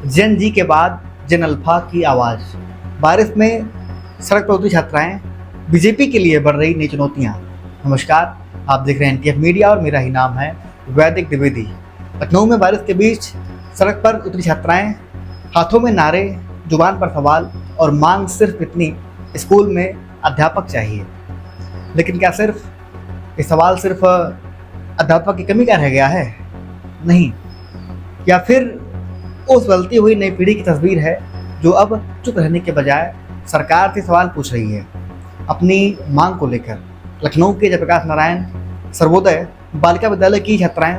जेन जी के बाद जेन अल्फा की आवाज़। बारिश में सड़क पर उतरी छात्राएं, बीजेपी के लिए बढ़ रही नई चुनौतियां। नमस्कार, आप देख रहे हैं एनटीएफ मीडिया और मेरा ही नाम है वैदिक द्विवेदी। लखनऊ में बारिश के बीच सड़क पर उतरी छात्राएं, हाथों में नारे, जुबान पर सवाल और मांग सिर्फ इतनी, स्कूल में अध्यापक चाहिए। लेकिन क्या सिर्फ ये सवाल सिर्फ अध्यापक की कमी का रह गया है? नहीं, या फिर उस बदलती हुई नई पीढ़ी की तस्वीर है जो अब चुप रहने के बजाय सरकार से सवाल पूछ रही है अपनी मांग को लेकर। लखनऊ के जयप्रकाश नारायण सर्वोदय बालिका विद्यालय की छात्राएं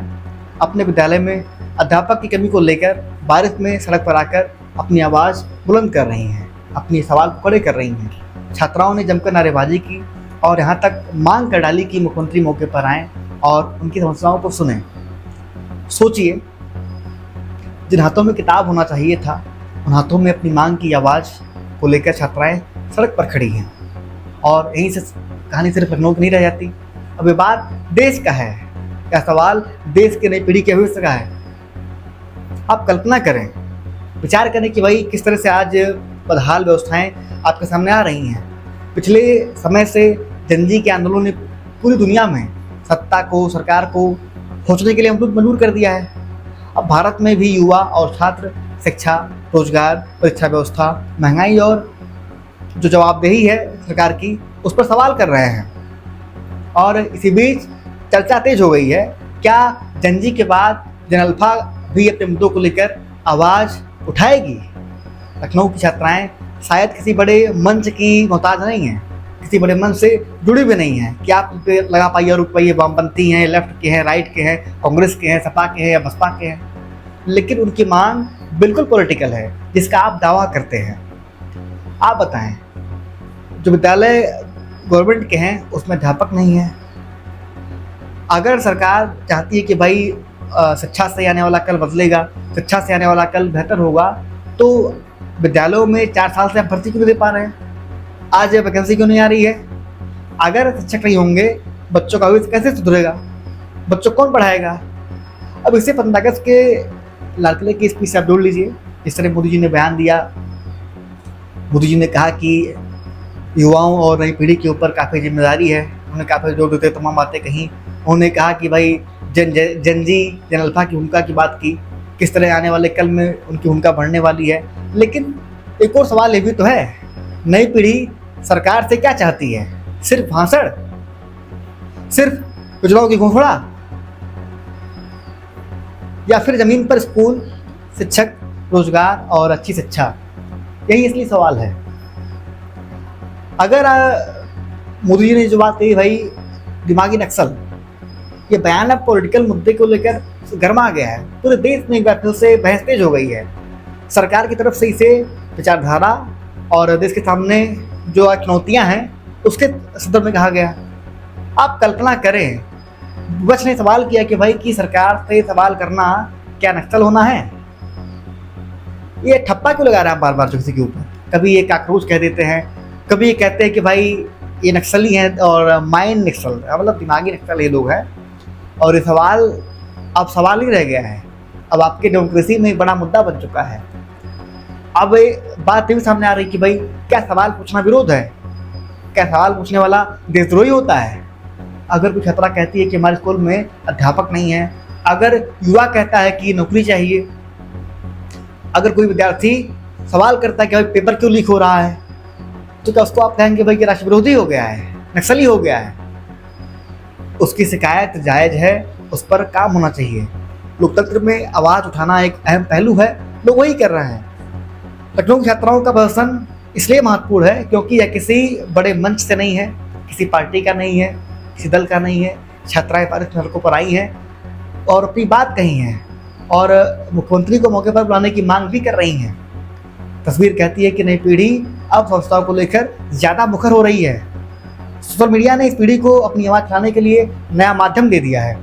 अपने विद्यालय में अध्यापक की कमी को लेकर बारिश में सड़क पर आकर अपनी आवाज़ बुलंद कर रही हैं, अपनी सवाल को खड़े कर रही हैं। छात्राओं ने जमकर नारेबाजी की और यहाँ तक मांग कर डाली कि मुख्यमंत्री मौके पर आएँ और उनकी समस्याओं को सुनें। सोचिए, जिन हाथों में किताब होना चाहिए था, उन हाथों में अपनी मांग की आवाज़ को लेकर छात्राएं सड़क पर खड़ी हैं। और यहीं से कहानी सिर्फ लखनऊ की नहीं रह जाती, अब ये बात देश का है। क्या सवाल देश की नई पीढ़ी के भविष्य का है? आप कल्पना करें, विचार करें कि भाई किस तरह से आज बदहाल व्यवस्थाएं आपके सामने आ रही हैं। पिछले समय से जनजी के आंदोलन ने पूरी दुनिया में सत्ता को, सरकार को सोचने के लिए मजबूर कर दिया है। अब भारत में भी युवा और छात्र शिक्षा, रोजगार, परीक्षा व्यवस्था, महंगाई और जो जवाबदेही है सरकार की, उस पर सवाल कर रहे हैं। और इसी बीच चर्चा तेज हो गई है, क्या जनजी के बाद जेन अल्फा भी अपने मुद्दों को लेकर आवाज़ उठाएगी? लखनऊ की छात्राएं शायद किसी बड़े मंच की मोहताज नहीं हैं, किसी बड़े मंच से जुड़ी भी नहीं हैं कि आप पे लगा पाइए और रुक पाइए। वामपंथी हैं, लेफ्ट के हैं, राइट के हैं, कांग्रेस के हैं, सपा के हैं या बसपा के हैं, लेकिन उनकी मांग बिल्कुल पॉलिटिकल है जिसका आप दावा करते हैं। आप बताएं, जो विद्यालय गवर्नमेंट के हैं उसमें अध्यापक नहीं है। अगर सरकार चाहती है कि भाई शिक्षा से आने वाला कल बदलेगा, शिक्षा से आने वाला कल बेहतर होगा, तो विद्यालयों में 4 साल से आप भर्ती क्यों नहीं दे पा रहे हैं? आज वैकेंसी क्यों नहीं आ रही है? अगर शिक्षक नहीं होंगे, बच्चों का भविष्य कैसे सुधरेगा? बच्चों कौन पढ़ाएगा? अब इसे 15 अगस्त के लाल किले की स्पीच से आप जोड़ लीजिए। जिस तरह मोदी जी ने बयान दिया, मोदी जी ने कहा कि युवाओं और नई पीढ़ी के ऊपर काफ़ी जिम्मेदारी है। उन्होंने काफ़ी जोर देते तमाम बातें कहीं। उन्होंने कहा कि भाई जेन अल्फा की भूमिका की बात की, किस तरह आने वाले कल में उनकी भूमिका बढ़ने वाली है। लेकिन एक और सवाल ये भी तो है, नई पीढ़ी सरकार से क्या चाहती है? सिर्फ भाषण, सिर्फ योजनाओं की घोषणा, या फिर जमीन पर स्कूल, शिक्षक, रोजगार और अच्छी शिक्षा? यही असली सवाल है। अगर मोदी जी ने जो बात कही, भाई दिमागी नक्सल, ये बयान अब पॉलिटिकल मुद्दे को लेकर गर्मा गया है। पूरे देश में एक बार फिर से बहस तेज हो गई है। सरकार की तरफ से इसे विचारधारा और देश के सामने जो चुनौतियां हैं उसके संदर्भ में कहा गया। आप कल्पना करें, विपक्ष ने सवाल किया कि भाई की सरकार से सवाल करना क्या नक्सल होना है? ये ठप्पा क्यों लगा रहे हैं बार बार किसी के ऊपर? कभी ये काकरोच कह देते हैं, कभी ये कहते हैं कि भाई ये नक्सली हैं और माइंड नक्सल, मतलब दिमागी नक्सल ये लोग हैं। और ये सवाल अब सवाल ही रह गया है, अब आपकी डेमोक्रेसी में एक बड़ा मुद्दा बन चुका है। अब ये बात भी सामने आ रही कि भाई क्या सवाल पूछना विरोध है? क्या सवाल पूछने वाला देशद्रोही होता है? अगर कोई छात्रा कहती है कि हमारे स्कूल में अध्यापक नहीं है, अगर युवा कहता है कि नौकरी चाहिए, अगर कोई विद्यार्थी सवाल करता है कि भाई पेपर क्यों लीक हो रहा है, तो क्या उसको आप कहेंगे भाई कि राष्ट्र विरोधी हो गया है, नक्सली हो गया है? उसकी शिकायत जायज़ है, उस पर काम होना चाहिए। लोकतंत्र में आवाज़ उठाना एक अहम पहलू है, लोग वही कर रहे हैं। लखनऊ की छात्राओं का प्रदर्शन इसलिए महत्वपूर्ण है क्योंकि यह किसी बड़े मंच से नहीं है, किसी पार्टी का नहीं है, किसी दल का नहीं है। छात्राएं बारिश में सड़कों पर आई हैं और अपनी बात कही हैं और मुख्यमंत्री को मौके पर बुलाने की मांग भी कर रही हैं। तस्वीर कहती है कि नई पीढ़ी अब समस्याओं को लेकर ज़्यादा मुखर हो रही है। सोशल मीडिया ने इस पीढ़ी को अपनी आवाज़ उठाने के लिए नया माध्यम दे दिया है।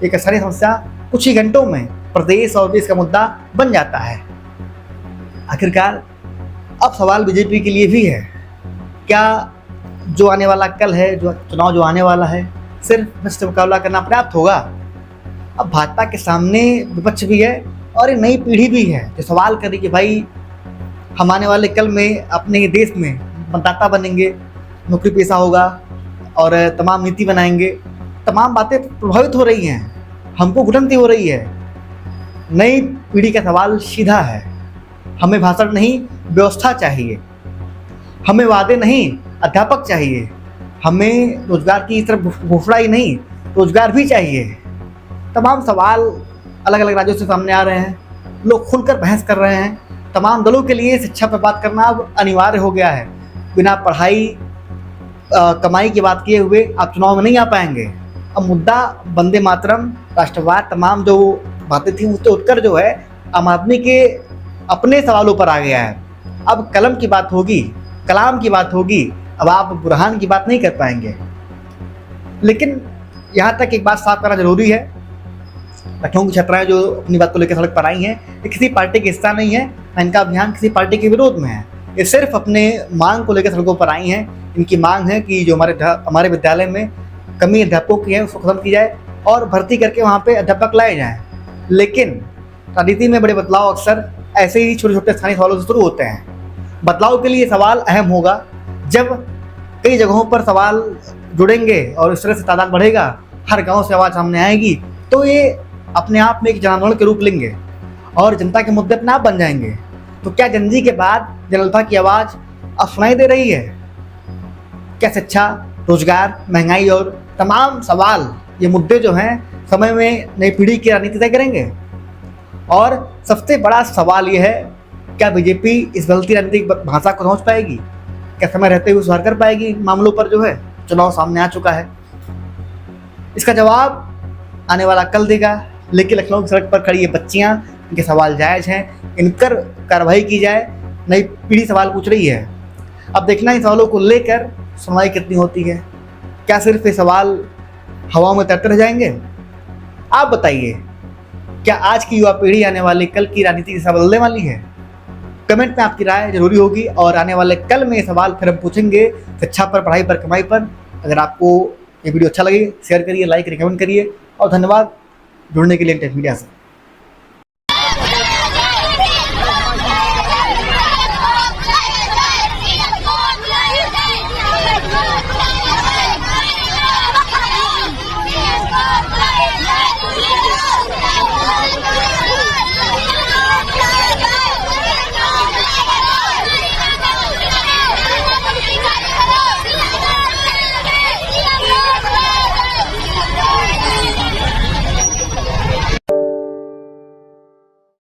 एक सारी समस्या कुछ ही घंटों में प्रदेश और देश का मुद्दा बन जाता है। आखिरकार अब सवाल बीजेपी के लिए भी है, क्या जो आने वाला कल है, जो चुनाव जो आने वाला है, सिर्फ मुकाबला करना पर्याप्त होगा? अब भाजपा के सामने विपक्ष भी है और ये नई पीढ़ी भी है जो सवाल करे कि भाई हम आने वाले कल में अपने देश में मतदाता बनेंगे, नौकरी पेशा होगा और तमाम नीति बनाएंगे। तमाम बातें प्रभावित हो रही हैं, हमको घुटनती हो रही है। नई पीढ़ी का सवाल सीधा है, हमें भाषण नहीं व्यवस्था चाहिए, हमें वादे नहीं अध्यापक चाहिए, हमें रोजगार की तरफ घोषणा ही नहीं रोजगार भी चाहिए। तमाम सवाल अलग अलग राज्यों से सामने आ रहे हैं, लोग खुलकर बहस कर रहे हैं। तमाम दलों के लिए शिक्षा पर बात करना अब अनिवार्य हो गया है। बिना पढ़ाई कमाई की बात किए हुए आप चुनाव में नहीं आ पाएंगे। अब मुद्दा वंदे मातरम, राष्ट्रवाद, तमाम जो बातें थी उससे उठकर जो है आम आदमी के अपने सवालों पर आ गया है। अब कलम की बात होगी, कलाम की बात होगी, अब आप बुरहान की बात नहीं कर पाएंगे। लेकिन यहाँ तक एक बात साफ करना जरूरी है, लखनऊ की छात्राएं जो अपनी बात को लेकर सड़क पर आई हैं, ये किसी पार्टी का हिस्सा नहीं है, ना इनका अभियान किसी पार्टी के विरोध में है। ये सिर्फ अपने मांग को लेकर सड़कों पर आई हैं। इनकी मांग है कि जो हमारे विद्यालय में कमी अध्यापकों की है उसको खत्म की जाए और भर्ती करके वहाँ पे अध्यापक लाए जाएं। लेकिन राजनीति में बड़े बदलाव अक्सर ऐसे ही छोटे छोटे स्थानीय सवालों से शुरू होते हैं। बदलाव के लिए सवाल अहम होगा जब कई जगहों पर सवाल जुड़ेंगे और इस तरह से तादाद बढ़ेगा, हर गांव से आवाज़ सामने आएगी, तो ये अपने आप में एक जन आंदोलन के रूप लेंगे और जनता के मुद्दे अपने आप बन जाएंगे। तो क्या जनजी के बाद जनअल्फा की आवाज़ अब सुनाई दे रही है? क्या शिक्षा, रोजगार, महंगाई और तमाम सवाल, ये मुद्दे जो हैं समय में नई पीढ़ी की राजनीति तय करेंगे? और सबसे बड़ा सवाल ये है, क्या बीजेपी इस बदलती राजनीतिक भाषा को समझ पाएगी? क्या समय रहते हुए सुधार कर पाएगी मामलों पर जो है चुनाव सामने आ चुका है? इसका जवाब आने वाला कल देगा। लेकिन लखनऊ की सड़क पर खड़ी ये बच्चियां, इनके सवाल जायज़ हैं, इन पर कार्रवाई की जाए। नई पीढ़ी सवाल पूछ रही है, अब देखना इन सवालों को लेकर सुनवाई कितनी होती है। क्या सिर्फ ये सवाल हवा में तैरते रह जाएंगे? आप बताइए, क्या आज की युवा पीढ़ी आने वाले कल की राजनीति दिशा बदलने वाली है? कमेंट में आपकी राय जरूरी होगी और आने वाले कल में ये सवाल फिर हम पूछेंगे शिक्षा पर, पढ़ाई पर, कमाई पर। अगर आपको ये वीडियो अच्छा लगे शेयर करिए, लाइक करिए, कमेंट करिए और धन्यवाद जुड़ने के लिए एनटीएफ मीडिया से।